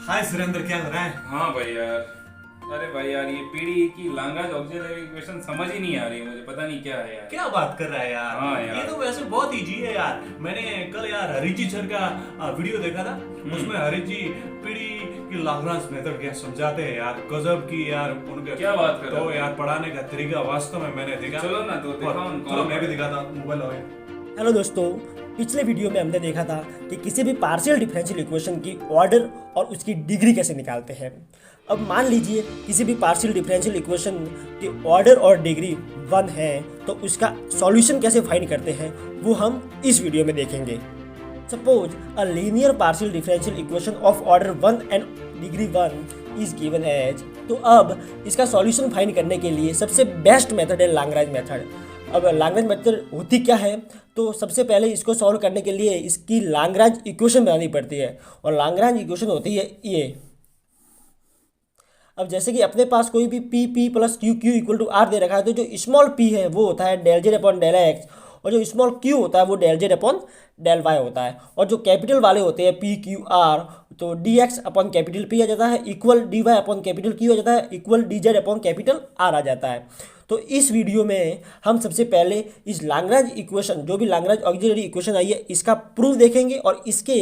हाय सुरेंद्र, क्या हो रहा है? हाँ भाई यार। अरे भाई यार, ये पीडी की लैंग्वेज ऑक्सिलरी इक्वेशन समझ ही नहीं आ रही मुझे, पता नहीं क्या है यार। क्या बात कर रहा है यार? हाँ ये यार। तो वैसे बहुत इजी है यार। मैंने कल यार हरिजी सर का वीडियो देखा था। उसमें हरिजी पीढ़ी की लाग्रांज मेथड क्या समझाते हैं यार, गजब की यार उनके। क्या बात कर रहे हो? तो यार पढ़ाने का तरीका वास्तव में मैंने देखा। चलो ना तो दिखाओ उनको। चलो मैं भी दिखाता हूँ, मोबाइल हो। हेलो दोस्तों, पिछले वीडियो में हमने देखा था कि किसी भी पार्शियल डिफरेंशियल इक्वेशन की ऑर्डर और उसकी डिग्री कैसे निकालते हैं। अब मान लीजिए किसी भी पार्शियल डिफरेंशियल इक्वेशन की ऑर्डर और डिग्री 1 है तो उसका सॉल्यूशन कैसे फाइंड करते हैं वो हम इस वीडियो में देखेंगे। Suppose a linear partial differential equation of order 1 and degree 1 is given as. तो अब इसका सॉल्यूशन फाइंड करने के लिए सबसे बेस्ट मेथड है लैग्रांज मेथड। अब लैग्रांज मेथड होती क्या है, तो सबसे पहले इसको सॉल्व करने के लिए इसकी लैग्रांज इक्वेशन बनानी पड़ती है और लैग्रांज इक्वेशन होती है ये। अब जैसे कि अपने पास कोई भी P plus Q equal to R दे रखा है, तो जो स्मॉल पी है वो होता है del Z upon del X और जो स्मॉल क्यू होता है वो del Z upon del Y होता है। और जो कैपिटल वाले होते हैं पी क्यू आर, तो D X upon capital P आ जाता है equal D Y upon capital Q आ जाता है equal D Z upon capital R आ जाता है। तो इस वीडियो में हम सबसे पहले इस लैग्रांज इक्वेशन, जो भी लैग्रांज ऑक्सिलरी इक्वेशन आई है, इसका प्रूफ देखेंगे और इसके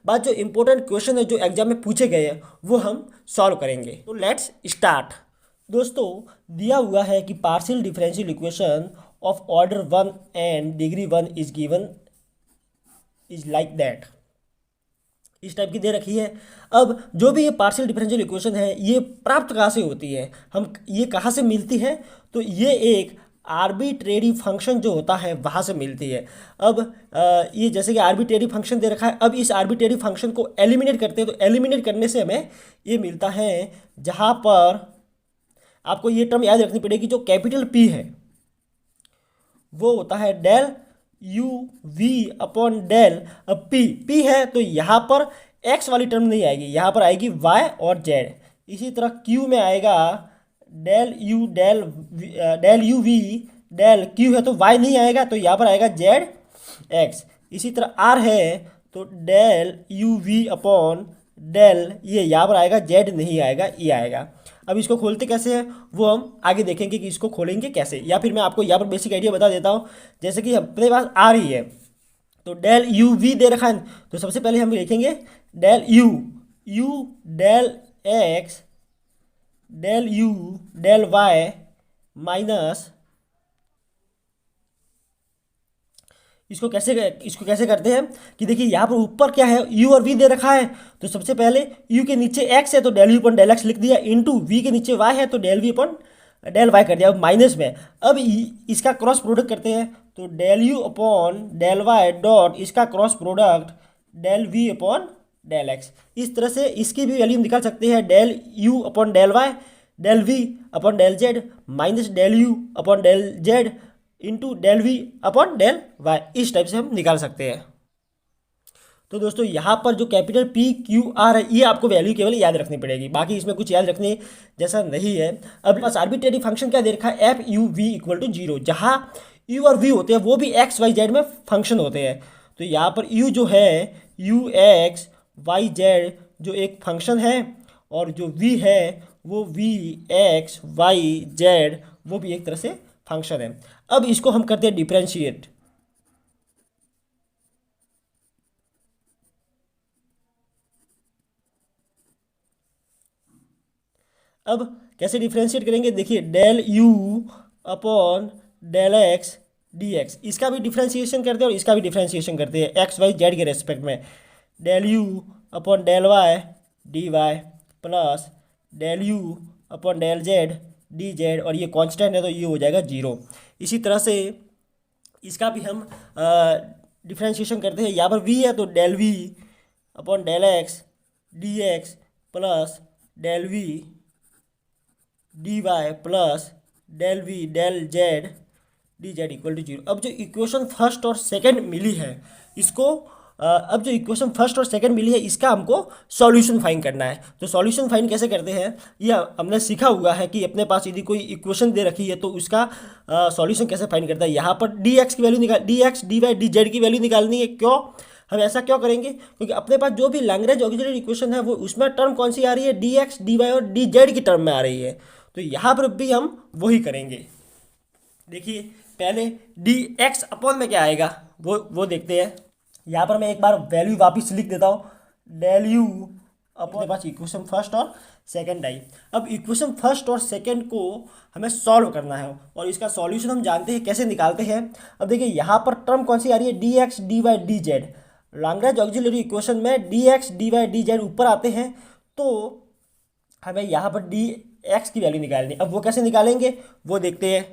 बाद जो इंपॉर्टेंट क्वेश्चन है जो एग्जाम में पूछे गए हैं वो हम सॉल्व करेंगे। तो लेट्स स्टार्ट। दोस्तों, दिया हुआ है कि partial differential equation of order 1 and degree 1 is given is like that. इस टाइप की दे रखी है। अब जो भी ये पार्शियल डिफरेंशियल इक्वेशन है ये प्राप्त कहाँ से होती है, हम ये कहाँ से मिलती है, तो ये एक आर्बिट्रेरी फंक्शन जो होता है वहाँ से मिलती है। अब ये जैसे कि आर्बिट्रेरी फंक्शन दे रखा है, अब इस आर्बिट्रेरी फंक्शन को एलिमिनेट करते हैं तो एलिमिनेट करने से हमें ये मिलता है जहाँ पर आपको ये टर्म याद रखनी पड़ेगी, जो कैपिटल पी है वो होता है del u v upon del. अब पी है तो यहाँ पर एक्स वाली टर्म नहीं आएगी, यहाँ पर आएगी वाई और जेड। इसी तरह क्यू में आएगा del u v del Q है तो वाई नहीं आएगा तो यहाँ पर आएगा जेड एक्स। इसी तरह आर है तो del u v upon del ये यहाँ पर आएगा, जेड नहीं आएगा, ये आएगा। अब इसको खोलते कैसे हैं वो हम आगे देखेंगे कि इसको खोलेंगे कैसे, या फिर मैं आपको यहाँ पर बेसिक आइडिया बता देता हूँ। जैसे कि अपने पास आ रही है तो डेल यू वी दे रखा है, तो सबसे पहले हम लिखेंगे del u del x del u del y minus इसको कैसे करते हैं कि देखिए यहाँ पर ऊपर क्या है, u और v दे रखा है, तो सबसे पहले u के नीचे x है तो del u upon del x लिख दिया, इनटू v के नीचे y है तो del v upon del y कर दिया। अब माइनस में अब इसका क्रॉस प्रोडक्ट करते हैं तो del u upon del y dot इसका cross product del v upon del X. इस तरह से इसकी भी वैल्यू निकाल सकते हैं, del u upon del y del v upon del z minus del u upon del z into del we upon del Y. इस टाइप से हम निकाल सकते हैं। तो दोस्तों यहाँ पर जो कैपिटल पी क्यू आर है ये आपको वैल्यू केवल याद रखनी पड़ेगी, बाकी इसमें कुछ याद रखने जैसा नहीं है। अब बस आर्बिट्रेरी फंक्शन क्या दे रखा है, f u v equal to 0, जहाँ यू और वी होते हैं वो भी एक्स वाई जेड में फंक्शन होते हैं। तो यहाँ पर यू जो है यू एक्स वाई जेड जो एक फंक्शन है और जो वी है वो वी एक्स वाई जेड वो भी एक तरह से फंक्शन है। अब इसको हम करते हैं डिफरेंशिएट। अब कैसे डिफरेंशिएट करेंगे, देखिए del u upon del x d x, इसका भी डिफरेंशिएशन करते हैं और इसका भी डिफरेंशिएशन करते हैं एक्स वाई जेड के रेस्पेक्ट में। Del u upon del y d y plus del u upon del z d z, और ये कांस्टेंट है तो ये हो जाएगा 0। इसी तरह से इसका भी हम डिफरेंशिएशन करते हैं, यहाँ पर v है तो del we upon del x d x plus del v d y plus del v del z d z equal to 0। अब जो इक्वेशन फर्स्ट और सेकंड मिली है इसको अब जो इक्वेशन फर्स्ट और सेकंड मिली है इसका हमको सॉल्यूशन फाइंड करना है। तो सॉल्यूशन फाइंड कैसे करते हैं ये हमने सीखा हुआ है कि अपने पास यदि कोई इक्वेशन दे रखी है तो उसका सॉल्यूशन कैसे फाइंड करता है। यहाँ पर डी एक्स की वैल्यू निकाल d x D Y D z की वैल्यू निकालनी है। क्यों, हम ऐसा क्यों करेंगे? क्योंकि अपने पास जो भी लैग्रेंज ऑक्सिलरी इक्वेशन है वो उसमें टर्म कौन सी आ रही है? डी एक्स डी वाई और डी जेड की टर्म में आ रही है। तो यहाँ पर भी हम वही करेंगे। देखिए पहले डी एक्स अपॉन में क्या आएगा वो देखते हैं। यहाँ पर मैं एक बार वैल्यू वापस लिख देता हूँ, डेल यू अपने पास इक्वेशन फर्स्ट और सेकंड आई। अब इक्वेशन फर्स्ट और सेकंड को हमें सॉल्व करना है और इसका सॉल्यूशन हम जानते हैं कैसे निकालते हैं। अब देखिए यहाँ पर टर्म कौन सी आ रही है? D x D Y D Z. Lagrange auxiliary equation में D x D Y D Z ऊपर आते हैं, तो हमें यहाँ पर डी एक्स की वैल्यू निकालनी। अब वो कैसे निकालेंगे वो देखते हैं।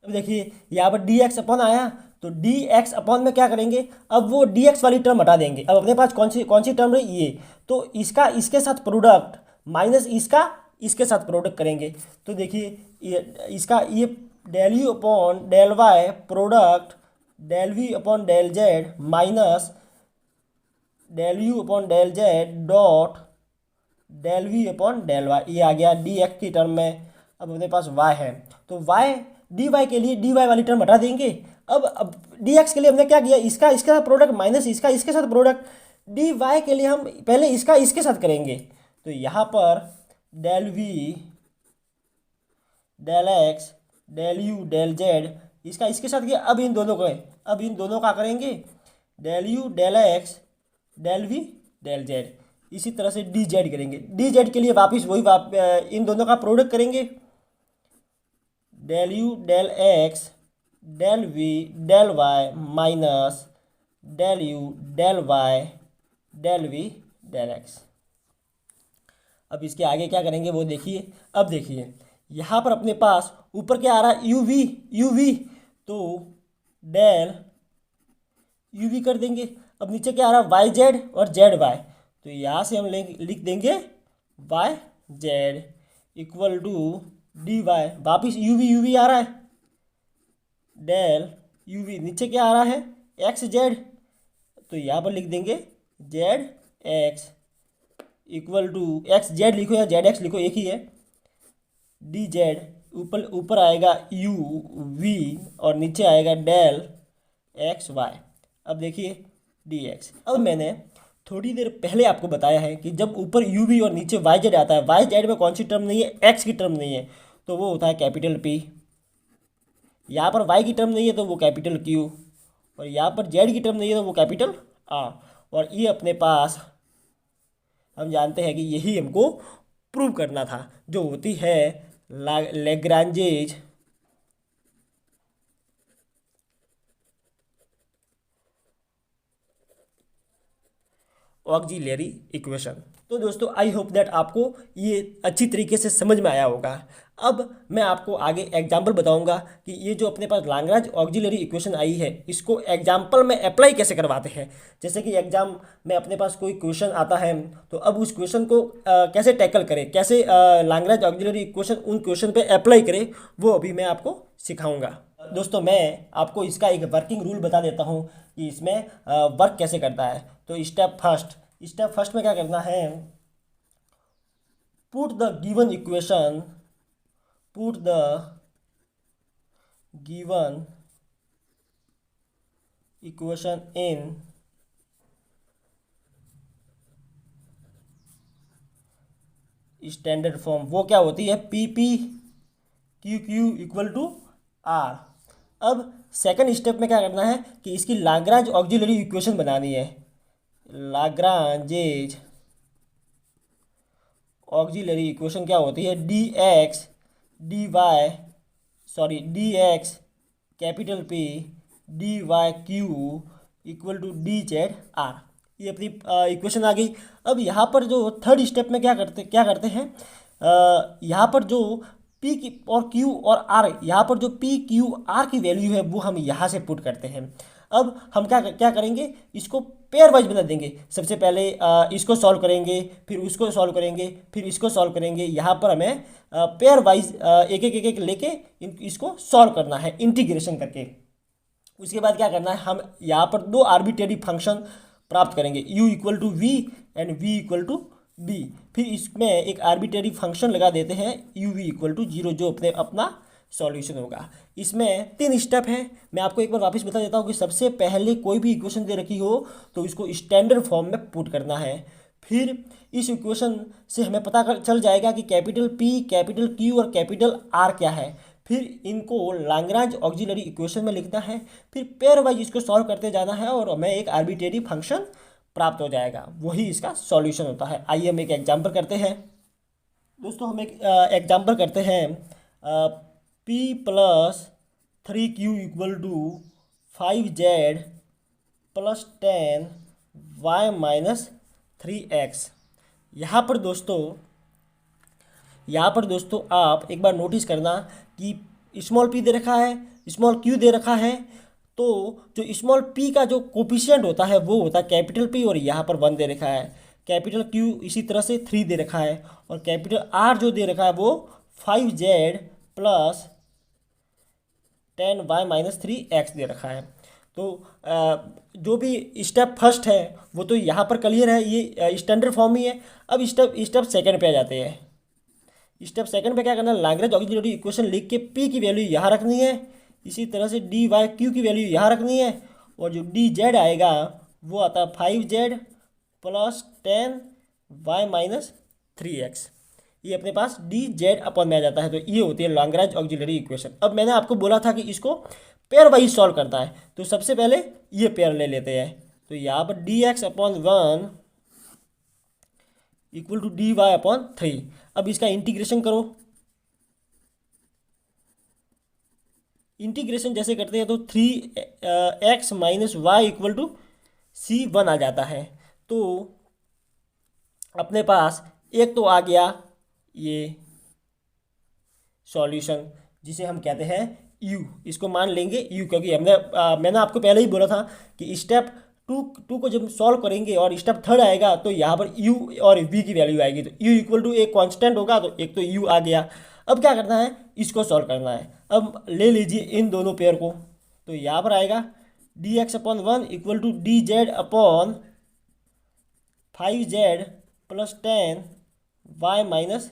अब देखिए यहाँ पर डी एक्स अपॉन आया, तो डी एक्स अपॉन में क्या करेंगे? अब वो डी एक्स वाली टर्म हटा देंगे। अब अपने पास कौन सी टर्म रही? ये। तो इसका इसके साथ प्रोडक्ट माइनस इसका इसके साथ प्रोडक्ट करेंगे। तो देखिए ये del u upon del y product del we upon del z minus del u upon del z dot del we upon del y, ये आ गया डी एक्स की टर्म में। अब अपने पास वाई है, तो वाई डी वाई के लिए डी वाई वाली टर्म हटा देंगे। अब डी एक्स के लिए हमने क्या किया? इसका इसके साथ प्रोडक्ट माइनस इसका इसके साथ प्रोडक्ट। डी वाई के लिए हम पहले इसका इसके साथ करेंगे, तो यहाँ पर del v del x del u del z इसका इसके साथ किया। अब इन दोनों का करेंगे del u del x del v del z. इसी तरह से डी जेड करेंगे। डी जेड के लिए वापस वही इन दोनों का प्रोडक्ट करेंगे, del u del x del v del y minus del u del y del v del x. अब इसके आगे क्या करेंगे वो देखिए। अब देखिए यहाँ पर अपने पास ऊपर क्या आ रहा है? यू वी, तो डेल यू वी कर देंगे। अब नीचे क्या आ रहा है? वाई जेड और जेड वाई, तो यहाँ से हम लिख देंगे y z equal to d y. वापिस यू वी आ रहा है, डेल यू वी। नीचे क्या आ रहा है? एक्स जेड, तो यहाँ पर लिख देंगे z x equal to x z लिखो या जेड एक्स लिखो, एक ही है, डी जेड। ऊपर आएगा यू वी और नीचे आएगा डेल एक्स वाई। अब देखिए डी एक्स। अब मैंने थोड़ी देर पहले आपको बताया है कि जब ऊपर यू वी और नीचे वाई जेड आता है, वाई जेड में कौन सी टर्म नहीं है? एक्स की टर्म नहीं है, तो वो होता है कैपिटल पी। यहाँ पर वाई की टर्म नहीं है तो वो कैपिटल क्यू, और यहाँ पर जेड की टर्म नहीं है तो वो कैपिटल आर। और ये अपने पास हम जानते हैं कि यही हमको प्रूव करना था, जो होती है लैग्रांजेज ऑक्सिलरी इक्वेशन। तो दोस्तों आई होप दैट आपको ये अच्छी तरीके से समझ में आया होगा। अब मैं आपको आगे एग्जाम्पल बताऊंगा कि ये जो अपने पास लैग्रांज ऑक्सिलरी इक्वेशन आई है इसको एग्जाम्पल में अप्लाई कैसे करवाते हैं। जैसे कि एग्जाम में अपने पास कोई क्वेश्चन आता है तो अब उस क्वेश्चन को कैसे टैकल करें, कैसे लैग्रांज ऑक्सिलरी इक्वेशन उन क्वेश्चन पे अप्लाई करें, वो अभी मैं आपको सिखाऊंगा। दोस्तों मैं आपको इसका एक वर्किंग रूल बता देता हूँ कि इसमें वर्क कैसे करता है। तो स्टेप फर्स्ट में क्या करना है? Put the given equation in standard form. वो क्या होती है? P P Q Q equal to R. अब सेकंड स्टेप में क्या करना है कि इसकी लैग्रांज ऑक्सिलरी इक्वेशन बनानी है। लैग्रांजेज ऑक्सिलरी इक्वेशन क्या होती है? D x capital P d y Q equal to d z R. ये अपनी इक्वेशन आ गई। अब यहाँ पर जो थर्ड स्टेप में क्या करते हैं, यहाँ पर जो पी की और क्यू और आर, यहाँ पर जो पी क्यू आर की वैल्यू है वो हम यहाँ से पुट करते हैं। अब हम क्या करेंगे? इसको पेयर वाइज बना देंगे। सबसे पहले इसको सॉल्व करेंगे, फिर उसको सॉल्व करेंगे, फिर इसको सॉल्व करेंगे। यहाँ पर हमें पेयर वाइज एक एक लेके इसको सॉल्व करना है इंटीग्रेशन करके। उसके बाद क्या करना है? हम यहाँ पर दो आर्बिट्रेरी फंक्शन प्राप्त करेंगे, u equal to v and v equal to b. फिर इसमें एक आर्बिट्रेरी फंक्शन लगा देते हैं u v इक्वल टू 0 जो अपना सॉल्यूशन होगा। इसमें 3 स्टेप है, मैं आपको एक बार वापस बता देता हूँ कि सबसे पहले कोई भी इक्वेशन दे रखी हो तो इसको स्टैंडर्ड फॉर्म में पुट करना है। फिर इस इक्वेशन से हमें चल जाएगा कि कैपिटल P, कैपिटल Q और कैपिटल R क्या है। फिर इनको लाग्रांज ऑक्सिलरी इक्वेशन में लिखना है। फिर पेयर वाइज इसको सॉल्व करते जाना है और हमें एक आर्बिट्रेरी फंक्शन प्राप्त हो जाएगा, वही इसका सॉल्यूशन होता है। आइए हम एक एग्जांपल करते हैं दोस्तों। हम एक एग्जांपल करते हैं। P plus 3Q equal to 5Z plus 10Y minus 3X। यहाँ पर दोस्तों आप एक बार नोटिस करना कि स्मॉल p दे रखा है, स्मॉल q दे रखा है, तो जो स्मॉल p का जो कोफिशिएंट होता है वो होता है कैपिटल P और यहाँ पर 1 दे रखा है। कैपिटल Q इसी तरह से 3 दे रखा है और कैपिटल R जो दे रखा है वो 5Z plus 10Y minus 3X दे रखा है। तो जो भी स्टेप फर्स्ट है वो तो यहाँ पर क्लियर है, ये स्टैंडर्ड फॉर्म ही है। अब स्टेप सेकंड पे आ जाते हैं। स्टेप सेकंड पे क्या करना है, लाग्रांज ऑक्सिलरी इक्वेशन लिख के P की वैल्यू यहाँ रखनी है, इसी तरह से dy q की वैल्यू यहाँ रखनी है और जो dz आएगा वो आता है 5z plus 10y minus 3x। ये अपने पास dz अपन में आ जाता है। तो ये होती है लाग्रांज ऑक्सिलरी इक्वेशन। अब मैंने आपको बोला था कि इसको पेयर वाइज सॉल्व करता है, तो सबसे पहले ये पेयर ले लेते हैं। तो यहाँ पर dx upon 1 equal to dy upon 3। अब इसका इंटीग्रेशन करो। इंटीग्रेशन जैसे करते हैं तो 3x minus y equal to C1 आ जाता है। तो अपने पास एक तो आ गया ये सॉल्यूशन जिसे हम कहते हैं u, इसको मान लेंगे u, क्योंकि मैंने आपको पहले ही बोला था कि स्टेप टू को जब सॉल्व करेंगे और स्टेप थर्ड आएगा तो यहाँ पर u और v की वैल्यू आएगी। तो u इक्वल टू एक कांस्टेंट होगा, तो एक तो u आ गया। अब क्या करना है, इसको सॉल्व करना है। अब ले लीजिए इन दोनों पेयर को, तो यहाँ पर आएगा dx upon 1 equal to dz upon 5z plus 10y minus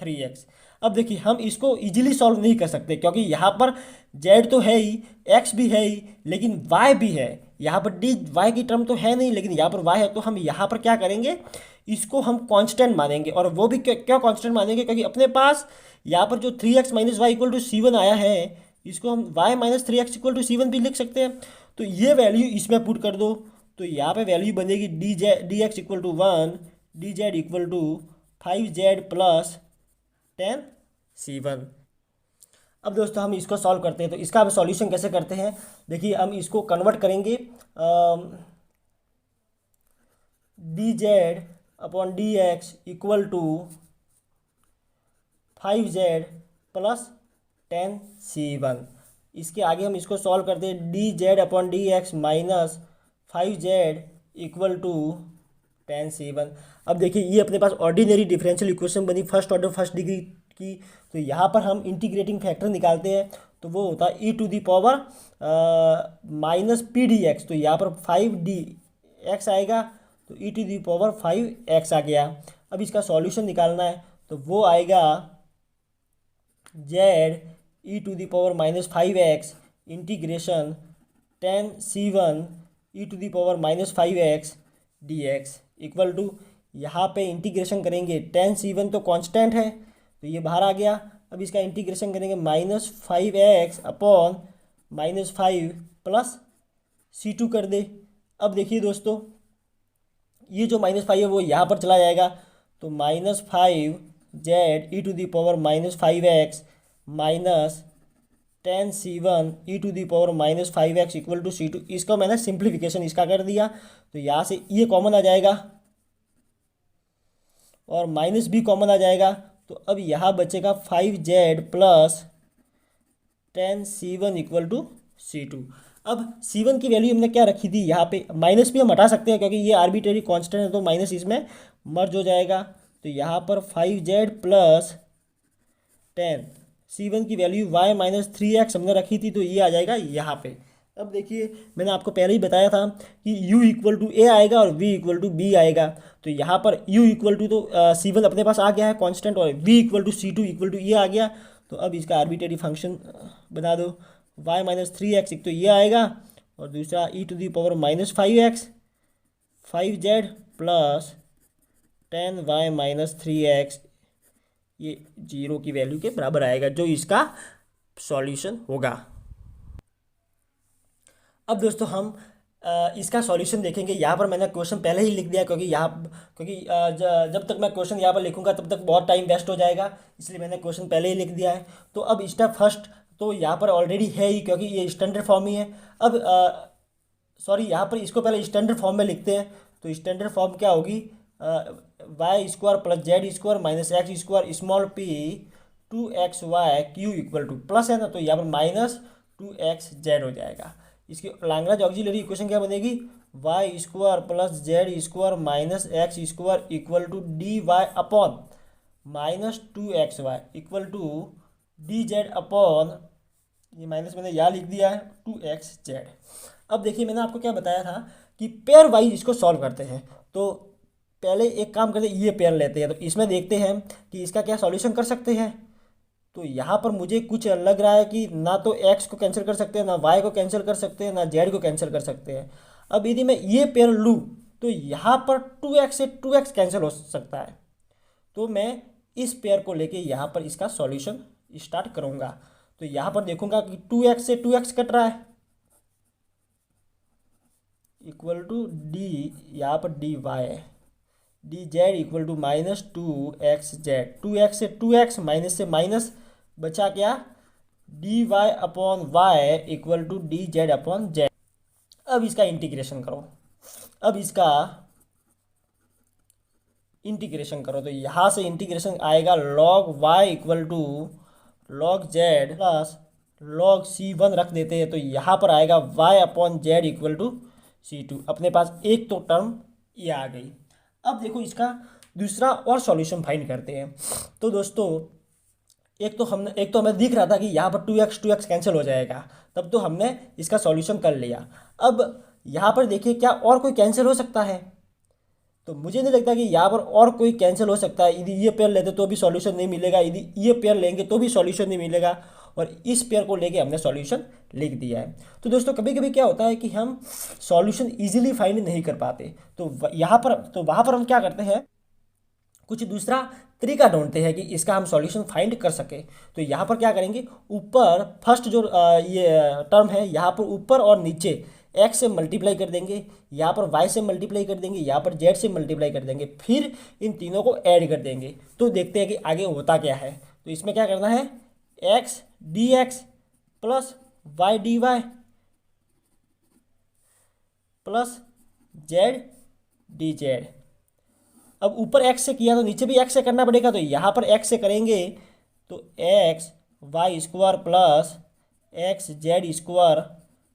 3x। अब देखिए हम इसको इजीली सॉल्व नहीं कर सकते क्योंकि यहाँ पर z तो है ही, x भी है ही, लेकिन y भी है। यहाँ पर y की टर्म तो है नहीं, लेकिन यहाँ पर y है। तो हम यहाँ पर क्या करेंगे, इसको हम कांस्टेंट मानेंगे। और वो भी क्यों कांस्टेंट मानेंगे, क्योंकि अपने पास यहाँ पर जो 3x minus y equal to C1 आया है, इसको हम y minus 3x equal to C1 भी लिख सकते हैं। तो ये वैल्यू इसमें पुट कर दो, तो यहाँ पे वैल्यू बनेगी dx equal to 1, dz equal to 5z plus 10C1। अब दोस्तों हम इसको सॉल्व करते हैं। तो इसका हम सॉल्यूशन कैसे करते हैं, देखिए हम इसको कन्वर्ट करेंगे। dz upon dx equal to 5z plus 10C1। इसके आगे हम इसको सॉल्व करते हैं। dz upon dx minus 5z equal to 10C1। अब देखिए ये अपने पास ऑर्डिनरी डिफरेंशियल इक्वेशन बनी फर्स्ट ऑर्डर फर्स्ट डिग्री की। तो यहाँ पर हम इंटीग्रेटिंग फैक्टर निकालते हैं, तो वो होता है e to the power minus P d x. तो यहाँ पर 5dx आएगा, तो e to the power 5x आ गया। अब इसका सॉल्यूशन निकालना है, तो वो आएगा z e to the power minus 5x integration 10C1 e to the power minus 5x dx equal to, यहाँ पे इंटीग्रेशन करेंगे 10C1 तो कांस्टेंट है तो ये बाहर आ गया। अब इसका इंटीग्रेशन करेंगे minus 5x upon minus 5 plus C2 कर दे। अब देखिए दोस्तों ये जो माइनस 5 है वो यहाँ पर चला जाएगा, तो minus 5z e to the power minus 5x minus 10C1 e to the power minus 5x equal to C2। इसका मैंने सिंप्लीफिकेशन इसका कर दिया, तो यहाँ से ये कॉमन आ जाएगा और माइनस भी कॉमन आ जाएगा। तो अब यहाँ बचेगा 5z plus 10C1 equal to C2। अब C1 की वैल्यू हमने क्या रखी थी, यहाँ पे माइनस भी हम हटा सकते हैं क्योंकि ये आर्बिट्रेरी कांस्टेंट है, तो माइनस इसमें मर्ज हो जाएगा। तो यहाँ पर 5z प्लस 10C1 की वैल्यू y माइनस 3x हमने रखी थी, तो ये आ जाएगा यहाँ पे। अब देखिए मैंने आपको पहले ही बताया था कि u इक्वल टू a आएगा और v इक्वल टू b आएगा। तो यहाँ पर u इक्वल टू तो C1 अपने पास आ गया है कांस्टेंट, और v equal to C2 equal to ये आ गया। तो अब इसका आर्बिट्रेरी फंक्शन बना दो, y माइनस 3x, एक तो ये आएगा और दूसरा e⁻−5x 5z plus 10y minus 3x, ये 0 की वैल्यू के बराबर आएगा, जो इसका सॉल्यूशन होगा। अब दोस्तों हम इसका सॉल्यूशन देखेंगे। यहाँ पर मैंने क्वेश्चन पहले ही लिख दिया, क्योंकि जब तक मैं क्वेश्चन यहाँ पर लिखूंगा तब तक बहुत टाइम वेस्ट हो जाएगा, इसलिए मैंने क्वेश्चन पहले ही लिख दिया है। तो अब स्टेप फर्स्ट तो यहाँ पर ऑलरेडी है ही, क्योंकि ये स्टैंडर्ड फॉर्म ही है। अब यहाँ पर इसको पहले स्टैंडर्ड फॉर्म में लिखते हैं। तो स्टैंडर्ड फॉर्म क्या होगी, y square plus Z square minus x square small p 2xy q equal to plus है ना, तो यहाँ पर माइनस 2xz हो जाएगा। इसकी लाग्रांज ऑक्सिलरी इक्वेशन क्या बनेगी, y square plus Z square minus x square equal to d Y upon minus 2xy equal to d Z upon, ये माइनस मैंने यहाँ लिख दिया है, 2xz। अब देखिए मैंने आपको क्या बताया था कि पेयर वाइज इसको सॉल्व करते हैं। तो पहले एक काम करते हैं, ये पेयर लेते हैं, तो इसमें देखते हैं कि इसका क्या सॉल्यूशन कर सकते हैं। तो यहाँ पर मुझे कुछ लग रहा है कि ना तो x को कैंसिल कर सकते हैं, ना y को कैंसिल कर सकते हैं, ना z को कैंसिल कर सकते हैं। अब यदि मैं ये पेयर लूँ तो यहाँ पर 2x से 2x कैंसिल हो सकता है। तो मैं इस पेयर को लेके यहाँ पर इसका सॉल्यूशन स्टार्ट करूँगा। तो यहाँ पर देखूँगा कि 2x से 2x कट रहा है, इक्वल टू डी, यहाँ पर d Y, D z equal to minus 2xz, 2x से 2x माइनस से माइनस बचा क्या, d Y upon y equal to d Z upon z. अब इसका इंटीग्रेशन करो, अब इसका इंटीग्रेशन करो, तो यहाँ से इंटीग्रेशन आएगा log y equal to log z plus log c1 रख देते हैं, तो यहाँ पर आएगा y upon z equal to c2। अपने पास एक तो टर्म ये आ गई। अब देखो इसका दूसरा और सॉल्यूशन फाइंड करते हैं। तो दोस्तों एक तो हमें दिख रहा था कि यहाँ पर 2x कैंसिल हो जाएगा, तब तो हमने इसका सॉल्यूशन कर लिया। अब यहाँ पर देखिए क्या और कोई कैंसिल हो सकता है, तो मुझे नहीं लगता कि यहाँ पर और कोई कैंसिल हो सकता है। यदि ये पेयर लेते तो भी सॉल्यूशन नहीं मिलेगा, यदि ये पेयर लेंगे तो भी सॉल्यूशन नहीं मिलेगा, और इस पेयर को लेके हमने सॉल्यूशन लिख दिया है। तो दोस्तों कभी कभी क्या होता है कि हम सॉल्यूशन इजीली फाइंड नहीं कर पाते, तो वहाँ पर हम क्या करते हैं, कुछ दूसरा तरीका ढूंढते हैं कि इसका हम सॉल्यूशन फाइंड कर सके। तो यहाँ पर क्या करेंगे, ऊपर फर्स्ट जो ये टर्म है यहाँ पर ऊपर और नीचे x से मल्टीप्लाई कर देंगे, यहाँ पर y से मल्टीप्लाई कर देंगे, यहाँ पर z से मल्टीप्लाई कर देंगे, फिर इन तीनों को ऐड कर देंगे। तो देखते हैं कि आगे होता क्या है। तो इसमें क्या करना है, x dx plus y dy plus z dz। अब ऊपर x से किया तो नीचे भी x से करना पड़ेगा, तो यहाँ पर x से करेंगे तो x y square plus x z square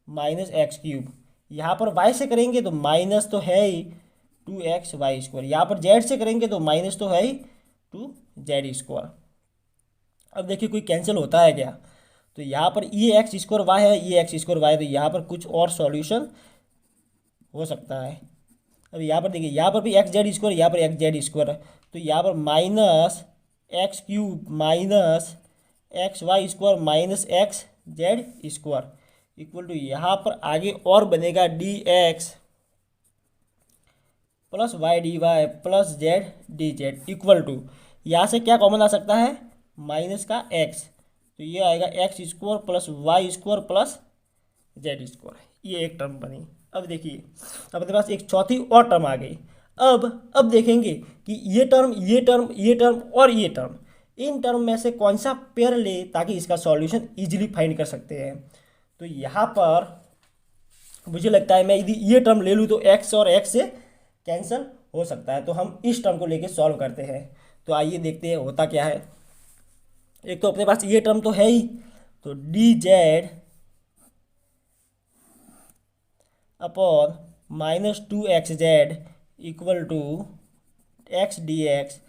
minus x cube. यहाँ पर y से करेंगे तो माइनस तो है ही 2xy स्क्वायर, यहाँ पर z से करेंगे तो माइनस तो है ही 2z स्क्वायर। अब देखिए कोई कैंसिल होता है क्या, तो यहाँ पर ये एक्स स्क्वायर वाई है, ये एक्स स्क्वायर वाई, तो यहाँ पर कुछ और सॉल्यूशन हो सकता है। अब यहाँ पर देखिए यहाँ पर भी एक्स जेड स्क्वायर, यहाँ पर एक्स जेड स्क्वायर है, तो यहाँ पर minus x cube minus x y square minus x z square equal to यहाँ पर आगे और बनेगा d x plus y d y plus z d z equal to, यहाँ से क्या कॉमन आ सकता है, माइनस का एक्स, तो ये आएगा x square plus Y square plus Z square. ये एक टर्म बनी। अब देखिए अपने पास एक चौथी और टर्म आ गई। अब देखेंगे कि ये टर्म ये टर्म ये टर्म और ये टर्म, इन टर्म में से कौन सा पेयर ले ताकि इसका सॉल्यूशन इजीली फाइंड कर सकते हैं। तो यहाँ पर मुझे लगता है मैं यदि ये टर्म ले लूँ तो x और x से कैंसिल हो सकता है, तो हम इस टर्म को लेके सॉल्व करते हैं। तो आइए देखते हैं होता क्या है। एक तो अपने पास ये टर्म तो है ही, तो d Z upon minus 2xz equal to x d x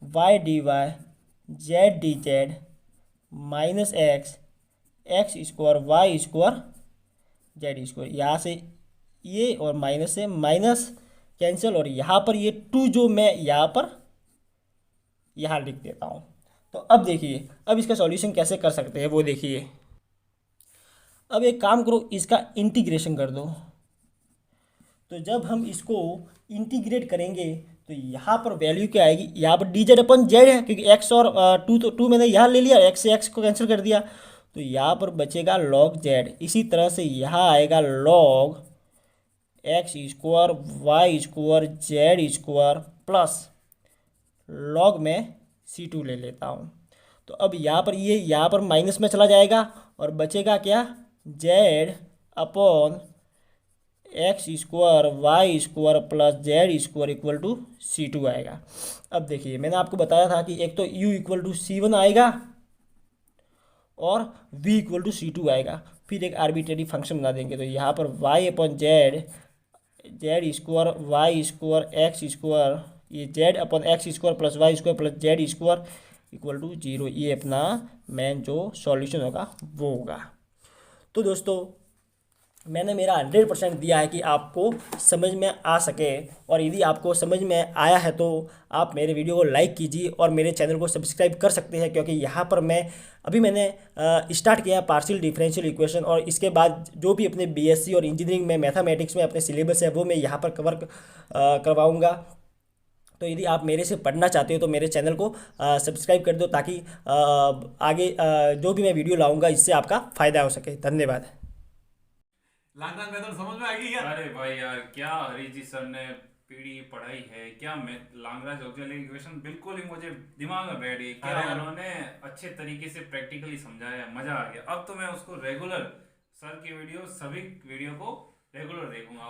y d y z d z minus x x square Y square z square. यहाँ से ये और माइनस से माइनस कैंसिल, और यहाँ पर ये 2 जो मैं यहाँ लिख देता हूँ। तो अब देखिए, अब इसका सॉल्यूशन कैसे कर सकते हैं वो देखिए। अब एक काम करो, इसका इंटीग्रेशन कर दो। तो जब हम इसको इंटीग्रेट करेंगे तो यहाँ पर वैल्यू क्या आएगी, यहाँ पर डी जेड अपन जेड है, क्योंकि एक्स और टू, तो टू मैंने यहाँ ले लिया, एक्स से एक्स को कैंसिल कर दिया, तो यहाँ पर बचेगा लॉग जेड। इसी तरह से यहाँ आएगा log x square Y square z square plus log में C2 ले लेता हूँ। तो अब यहाँ पर ये यहाँ पर माइनस में चला जाएगा और बचेगा क्या, z upon x square Y square plus Z square equal to C2 आएगा। अब देखिए, मैंने आपको बताया था कि एक तो u इक्वल टू C1 आएगा और v इक्वल टू C2 आएगा, फिर एक आर्बिट्रेरी फंक्शन बना देंगे। तो यहाँ पर y upon Z, Z square Y square X square, ये Z upon x square plus Y square plus Z square equal to 0, ये अपना मेन जो सॉल्यूशन होगा वो होगा। तो दोस्तों, मैंने मेरा 100% दिया है कि आपको समझ में आ सके, और यदि आपको समझ में आया है तो आप मेरे वीडियो को लाइक कीजिए और मेरे चैनल को सब्सक्राइब कर सकते हैं, क्योंकि यहाँ पर मैंने स्टार्ट किया है पार्शियल डिफरेंशियल इक्वेशन, और इसके बाद जो भी अपने बीएससी और इंजीनियरिंग में मैथमेटिक्स में अपने सिलेबस है वो मैं यहाँ पर कवर करवाऊँगा। तो यदि आप मेरे से पढ़ना चाहते हो तो मेरे चैनल को सब्सक्राइब कर दो, ताकि आगे जो भी मैं वीडियो लाऊंगा इससे आपका फ़ायदा हो सके। धन्यवाद। लाग्रांज मेथड समझ में आ गई क्या? अरे भाई यार, क्या हरीश जी सर ने पीढ़ी पढ़ाई है, क्या लाग्रांज ऑक्सिलरी इक्वेशन बिल्कुल ही मुझे दिमाग में बैठ गई। क्या अरे उन्होंने अच्छे तरीके से प्रैक्टिकली समझाया, मजा आ गया। अब तो मैं उसको रेगुलर सर की वीडियो, सभी वीडियो को रेगुलर देखूंगा।